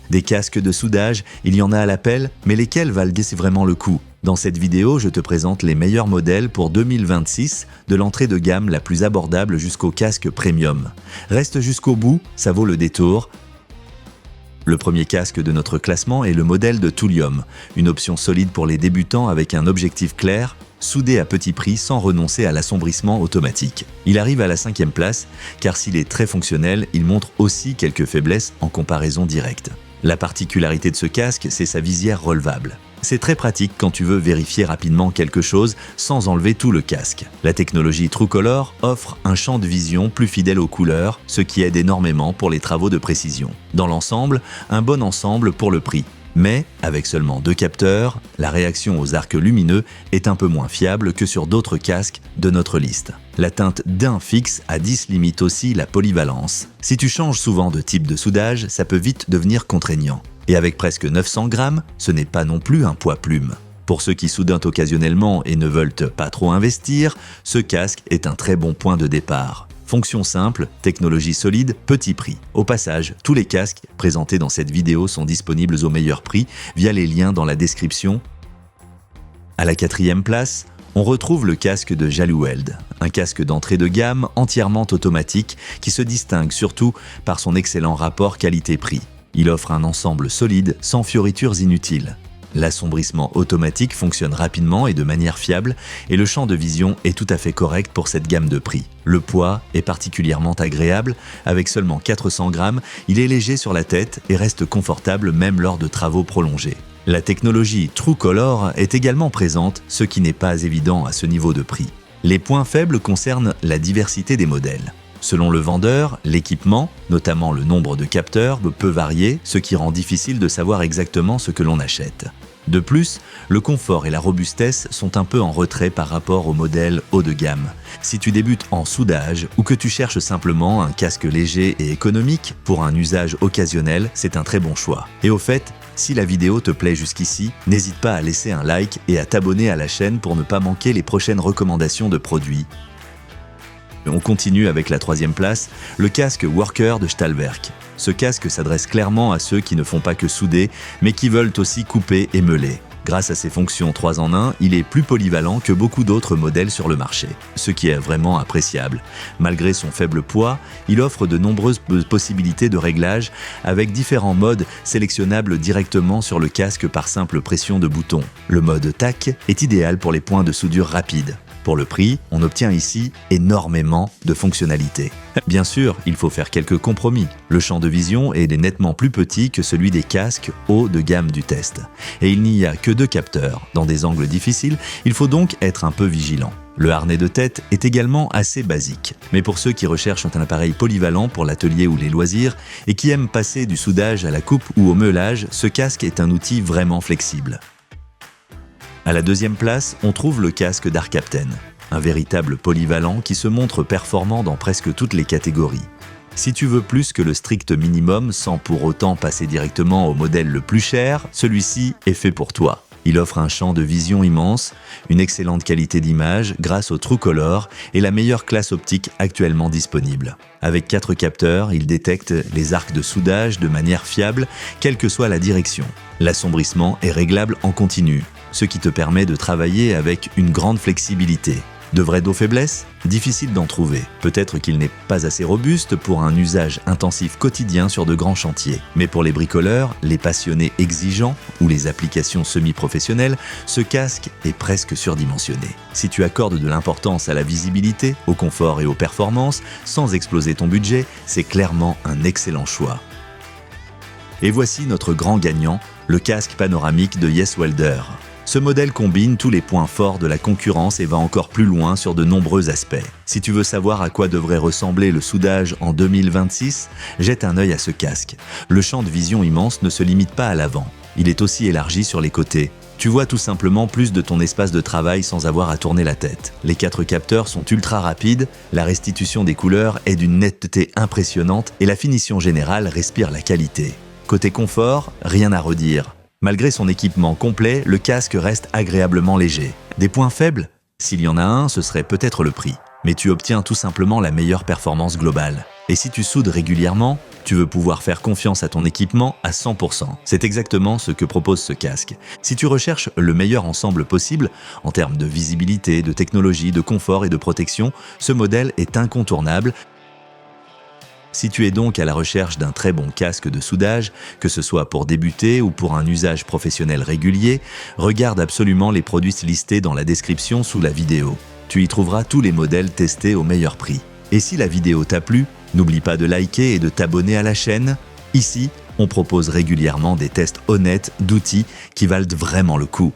Des casques de soudage, il y en a à l'appel, mais lesquels valent vraiment le coup? Dans cette vidéo, je te présente les meilleurs modèles pour 2026, de l'entrée de gamme la plus abordable jusqu'au casque premium. Reste jusqu'au bout, ça vaut le détour. Le premier casque de notre classement est le modèle de Thulium, une option solide pour les débutants avec un objectif clair, soudé à petit prix sans renoncer à l'assombrissement automatique. Il arrive à la 5e place, car s'il est très fonctionnel, il montre aussi quelques faiblesses en comparaison directe. La particularité de ce casque, c'est sa visière relevable. C'est très pratique quand tu veux vérifier rapidement quelque chose sans enlever tout le casque. La technologie TrueColor offre un champ de vision plus fidèle aux couleurs, ce qui aide énormément pour les travaux de précision. Dans l'ensemble, un bon ensemble pour le prix. Mais, avec seulement 2 capteurs, la réaction aux arcs lumineux est un peu moins fiable que sur d'autres casques de notre liste. La teinte d'un fixe à 10 limite aussi la polyvalence. Si tu changes souvent de type de soudage, ça peut vite devenir contraignant. Et avec presque 900 grammes, ce n'est pas non plus un poids plume. Pour ceux qui soudent occasionnellement et ne veulent pas trop investir, ce casque est un très bon point de départ. Fonction simple, technologie solide, petit prix. Au passage, tous les casques présentés dans cette vidéo sont disponibles au meilleur prix via les liens dans la description. À la 4e place, on retrouve le casque de Jaluweld, un casque d'entrée de gamme entièrement automatique qui se distingue surtout par son excellent rapport qualité-prix. Il offre un ensemble solide, sans fioritures inutiles. L'assombrissement automatique fonctionne rapidement et de manière fiable, et le champ de vision est tout à fait correct pour cette gamme de prix. Le poids est particulièrement agréable, avec seulement 400 grammes, il est léger sur la tête et reste confortable même lors de travaux prolongés. La technologie TrueColor est également présente, ce qui n'est pas évident à ce niveau de prix. Les points faibles concernent la diversité des modèles. Selon le vendeur, l'équipement, notamment le nombre de capteurs, peut varier, ce qui rend difficile de savoir exactement ce que l'on achète. De plus, le confort et la robustesse sont un peu en retrait par rapport aux modèles haut de gamme. Si tu débutes en soudage ou que tu cherches simplement un casque léger et économique pour un usage occasionnel, c'est un très bon choix. Et au fait, si la vidéo te plaît jusqu'ici, n'hésite pas à laisser un like et à t'abonner à la chaîne pour ne pas manquer les prochaines recommandations de produits. On continue avec la 3e place, le casque Worker de Stahlwerk. Ce casque s'adresse clairement à ceux qui ne font pas que souder, mais qui veulent aussi couper et meuler. Grâce à ses fonctions 3 en 1, il est plus polyvalent que beaucoup d'autres modèles sur le marché, ce qui est vraiment appréciable. Malgré son faible poids, il offre de nombreuses possibilités de réglage avec différents modes sélectionnables directement sur le casque par simple pression de bouton. Le mode TAC est idéal pour les points de soudure rapides. Pour le prix, on obtient ici énormément de fonctionnalités. Bien sûr, il faut faire quelques compromis. Le champ de vision est nettement plus petit que celui des casques haut de gamme du test. Et il n'y a que 2 capteurs. Dans des angles difficiles, il faut donc être un peu vigilant. Le harnais de tête est également assez basique. Mais pour ceux qui recherchent un appareil polyvalent pour l'atelier ou les loisirs et qui aiment passer du soudage à la coupe ou au meulage, ce casque est un outil vraiment flexible. À la 2e place, on trouve le casque d'Arcapten, un véritable polyvalent qui se montre performant dans presque toutes les catégories. Si tu veux plus que le strict minimum sans pour autant passer directement au modèle le plus cher, celui-ci est fait pour toi. Il offre un champ de vision immense, une excellente qualité d'image grâce au TrueColor et la meilleure classe optique actuellement disponible. Avec 4 capteurs, il détecte les arcs de soudage de manière fiable, quelle que soit la direction. L'assombrissement est réglable en continu, ce qui te permet de travailler avec une grande flexibilité. De vraies faiblesses? Difficile d'en trouver. Peut-être qu'il n'est pas assez robuste pour un usage intensif quotidien sur de grands chantiers. Mais pour les bricoleurs, les passionnés exigeants ou les applications semi-professionnelles, ce casque est presque surdimensionné. Si tu accordes de l'importance à la visibilité, au confort et aux performances, sans exploser ton budget, c'est clairement un excellent choix. Et voici notre grand gagnant, le casque panoramique de Yeswelder. Ce modèle combine tous les points forts de la concurrence et va encore plus loin sur de nombreux aspects. Si tu veux savoir à quoi devrait ressembler le soudage en 2026, jette un œil à ce casque. Le champ de vision immense ne se limite pas à l'avant. Il est aussi élargi sur les côtés. Tu vois tout simplement plus de ton espace de travail sans avoir à tourner la tête. Les 4 capteurs sont ultra rapides, la restitution des couleurs est d'une netteté impressionnante et la finition générale respire la qualité. Côté confort, rien à redire. Malgré son équipement complet, le casque reste agréablement léger. Des points faibles? S'il y en a un, ce serait peut-être le prix. Mais tu obtiens tout simplement la meilleure performance globale. Et si tu soudes régulièrement, tu veux pouvoir faire confiance à ton équipement à 100%. C'est exactement ce que propose ce casque. Si tu recherches le meilleur ensemble possible, en termes de visibilité, de technologie, de confort et de protection, ce modèle est incontournable. Si tu es donc à la recherche d'un très bon casque de soudage, que ce soit pour débuter ou pour un usage professionnel régulier, regarde absolument les produits listés dans la description sous la vidéo. Tu y trouveras tous les modèles testés au meilleur prix. Et si la vidéo t'a plu, n'oublie pas de liker et de t'abonner à la chaîne. Ici, on propose régulièrement des tests honnêtes d'outils qui valent vraiment le coup.